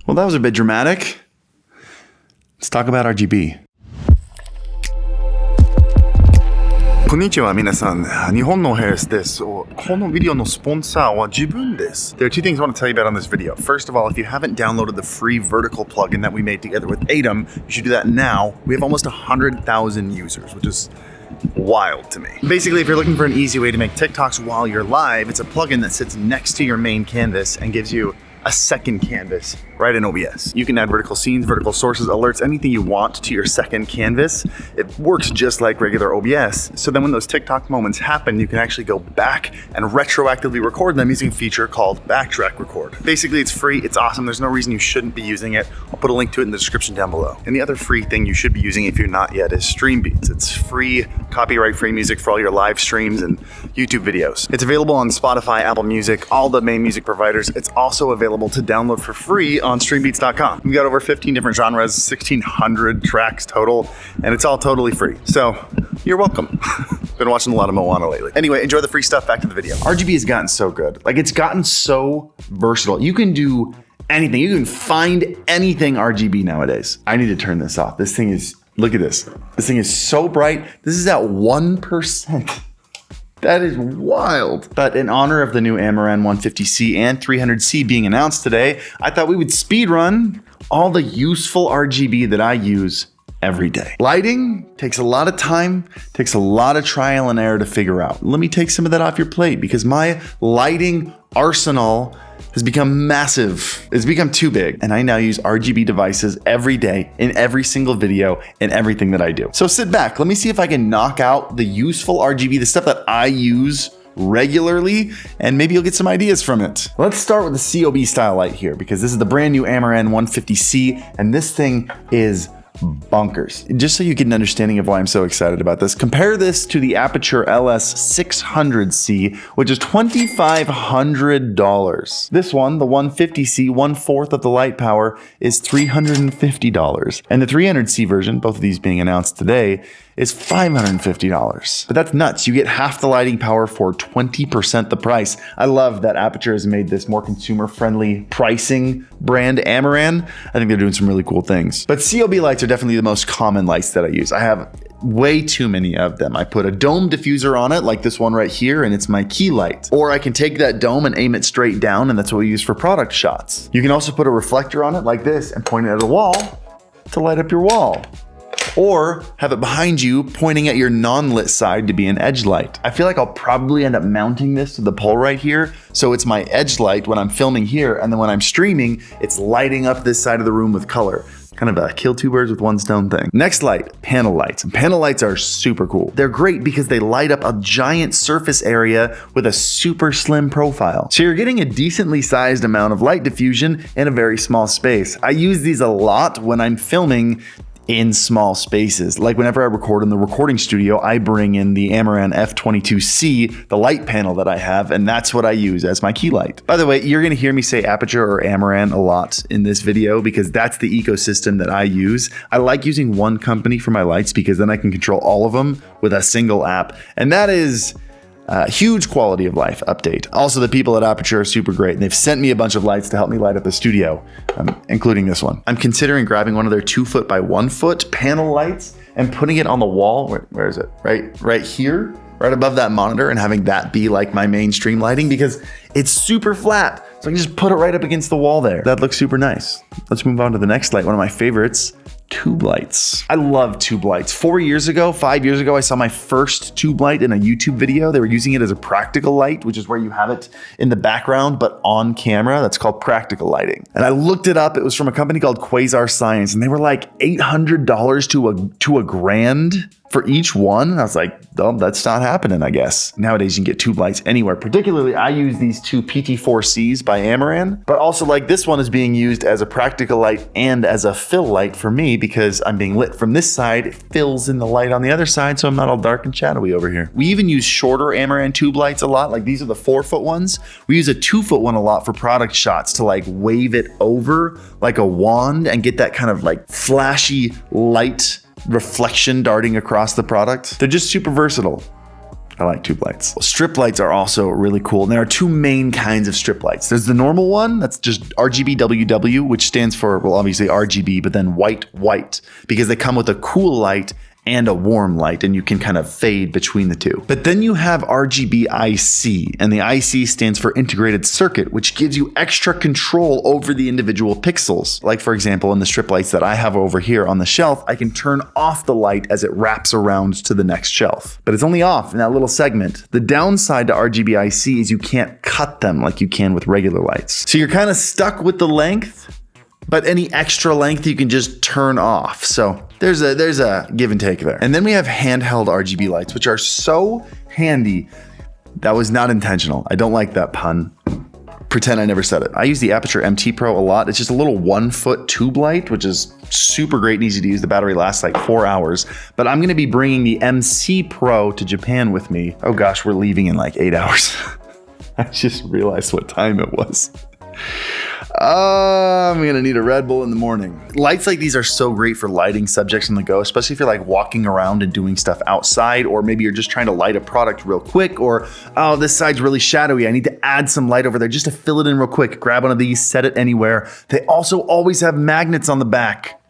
Well, that was a bit dramatic. Let's talk about RGB. こんにちは皆さん。日本のヘルスです。このビデオのスポンサーは自分です。There are two things I want to tell you about on this video. First of all, if you haven't downloaded the free vertical plugin that we made together with Aitum, you should do that now. We have almost 100,000 users, which is wild to me. Basically, if you're looking for an easy way to make TikToks while you're live, it's a plugin that sits next to your main canvas and gives you a second canvas right in OBS. You can add vertical scenes, vertical sources, alerts, anything you want to your second canvas. It works just like regular OBS. So then when those TikTok moments happen, you can actually go back and retroactively record them using a feature called Backtrack Record. Basically, it's free, it's awesome. There's no reason you shouldn't be using it. I'll put a link to it in the description down below. And the other free thing you should be using if you're not yet is StreamBeats. It's free, copyright-free music for all your live streams and YouTube videos. It's available on Spotify, Apple Music, all the main music providers. It's also available to download for free on StreamBeats.com. We've got over 15 different genres, 1,600 tracks total, and it's all totally free. So you're welcome. Been watching a lot of Moana lately. Anyway, enjoy the free stuff. Back to the video. RGB has gotten so good. Like, it's gotten so versatile. You can do anything. You can find anything RGB nowadays. I need to turn this off. This thing is, look at this. This thing is so bright. This is at 1%. That is wild. But in honor of the new Amaran 150C and 300C being announced today, I thought we would speed run all the useful RGB that I use every day. Lighting takes a lot of time, takes a lot of trial and error to figure out. Let me take some of that off your plate because my lighting arsenal has become massive. It's become too big. And I now use RGB devices every day in every single video and everything that I do. So sit back, let me see if I can knock out the useful RGB, the stuff that I use regularly, and maybe you'll get some ideas from it. Let's start with the COB style light here because this is the brand new Amaran 150C and this thing is bonkers. Just so you get an understanding of why I'm so excited about this, compare this to the Aputure LS600C, which is $2,500. This one, the 150C, 1/4 of the light power, is $350. And the 300C version, both of these being announced today, is $550. But that's nuts. You get half the lighting power for 20% the price. I love that Aputure has made this more consumer-friendly pricing brand, Amaran. I think they're doing some really cool things. But COB lights are definitely the most common lights that I use. I have way too many of them. I put a dome diffuser on it, like this one right here, and it's my key light. Or I can take that dome and aim it straight down, and that's what we use for product shots. You can also put a reflector on it like this and point it at a wall to light up your wall. Or have it behind you pointing at your non-lit side to be an edge light. I feel like I'll probably end up mounting this to the pole right here, so it's my edge light when I'm filming here, and then when I'm streaming, it's lighting up this side of the room with color. Kind of a kill two birds with one stone thing. Next light, panel lights. And panel lights are super cool. They're great because they light up a giant surface area with a super slim profile. So you're getting a decently sized amount of light diffusion in a very small space. I use these a lot when I'm filming in small spaces. Like whenever I record in the recording studio, I bring in the Amaran F22C, the light panel that I have, and that's what I use as my key light. By the way, you're gonna hear me say Aputure or Amaran a lot in this video because that's the ecosystem that I use. I like using one company for my lights because then I can control all of them with a single app, and that is huge quality of life update. Also, the people at Aputure are super great, and they've sent me a bunch of lights to help me light up the studio, including this one. I'm considering grabbing one of their 2 foot by 1 foot panel lights and putting it on the wall. Where is it? Right here, right above that monitor, and having that be like my mainstream lighting because it's super flat. So I can just put it right up against the wall there. That looks super nice. Let's move on to the next light, one of my favorites. Tube lights. I love tube lights. 5 years ago, I saw my first tube light in a YouTube video. They were using it as a practical light, which is where you have it in the background, but on camera. That's called practical lighting. And I looked it up. It was from a company called Quasar Science, and they were like $800 to a grand for each one. And I was like, oh, that's not happening, I guess. Nowadays, you can get tube lights anywhere. Particularly, I use these two PT4Cs by Amaran, but also like this one is being used as a practical light and as a fill light for me because I'm being lit from this side. It fills in the light on the other side, so I'm not all dark and shadowy over here. We even use shorter Amaran tube lights a lot. Like these are the 4 foot ones. We use a 2 foot one a lot for product shots to like wave it over like a wand and get that kind of like flashy light reflection darting across the product. They're just super versatile. I like tube lights. Well, strip lights are also really cool. And there are two main kinds of strip lights. There's the normal one, that's just RGBWW, which stands for, well, obviously RGB, but then white, because they come with a cool light and a warm light, and you can kind of fade between the two. But then you have RGB IC, and the IC stands for integrated circuit, which gives you extra control over the individual pixels. Like for example, in the strip lights that I have over here on the shelf, I can turn off the light as it wraps around to the next shelf. But it's only off in that little segment. The downside to RGB IC is you can't cut them like you can with regular lights. So you're kind of stuck with the length, but any extra length you can just turn off. So there's a give and take there. And then we have handheld RGB lights, which are so handy. That was not intentional. I don't like that pun. Pretend I never said it. I use the Aputure MT Pro a lot. It's just a little 1-foot tube light, which is super great and easy to use. The battery lasts like 4 hours, but I'm gonna be bringing the MC Pro to Japan with me. Oh gosh, we're leaving in like 8 hours. I just realized what time it was. I'm gonna need a Red Bull in the morning. Lights like these are so great for lighting subjects on the go, especially if you're like walking around and doing stuff outside, or maybe you're just trying to light a product real quick, or, oh, this side's really shadowy, I need to add some light over there just to fill it in real quick. Grab one of these, set it anywhere. They also always have magnets on the back.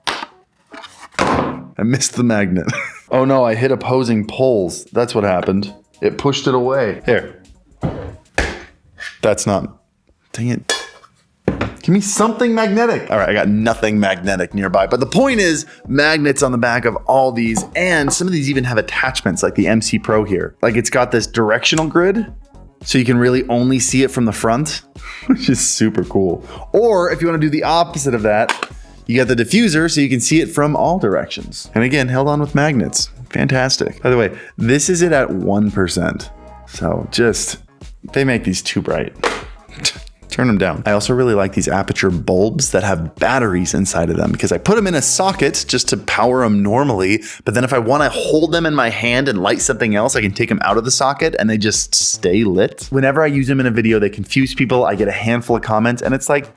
I missed the magnet. Oh no, I hit opposing poles. That's what happened. It pushed it away. Here. That's not, dang it. Give me something magnetic. All right, I got nothing magnetic nearby. But the point is, magnets on the back of all these, and some of these even have attachments like the MC Pro here. Like it's got this directional grid, so you can really only see it from the front, which is super cool. Or if you want to do the opposite of that, you got the diffuser so you can see it from all directions. And again, held on with magnets. Fantastic. By the way, this is it at 1%. So just, they make these too bright. Turn them down. I also really like these Aputure bulbs that have batteries inside of them, because I put them in a socket just to power them normally. But then if I want to hold them in my hand and light something else, I can take them out of the socket and they just stay lit. Whenever I use them in a video, they confuse people. I get a handful of comments and it's like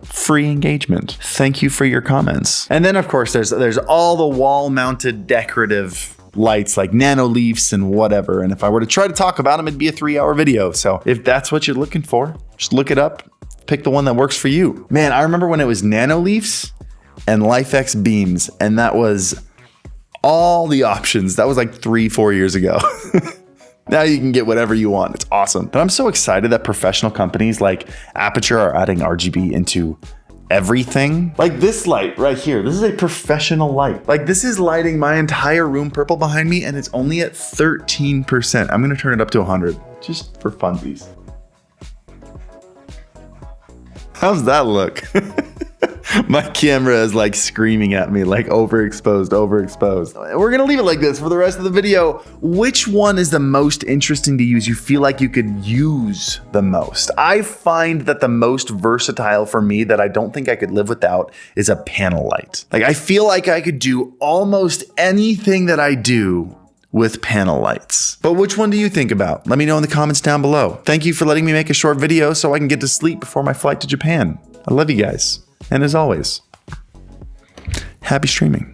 free engagement. Thank you for your comments. And then of course, there's all the wall mounted decorative lights like nano leafs and whatever. And if I were to try to talk about them, it'd be a 3-hour video. So if that's what you're looking for, just look it up, pick the one that works for you. Man, I remember when it was nano leafs and LifeX beams, and that was all the options. That was like 3-4 years ago. Now you can get whatever you want. It's awesome. But I'm so excited that professional companies like Aputure are adding RGB into everything. Like this light right here, this is a professional light. Like this is lighting my entire room purple behind me, and it's only at 13%. I'm gonna turn it up to 100 just for funsies. How's that look? My camera is like screaming at me like overexposed. We're gonna leave it like this for the rest of the video. Which one is the most interesting to use? You feel like you could use the most? I find that the most versatile for me that I don't think I could live without is a panel light. Like I feel like I could do almost anything that I do with panel lights. But which one do you think about? Let me know in the comments down below. Thank you for letting me make a short video so I can get to sleep before my flight to Japan. I love you guys. And as always, happy streaming.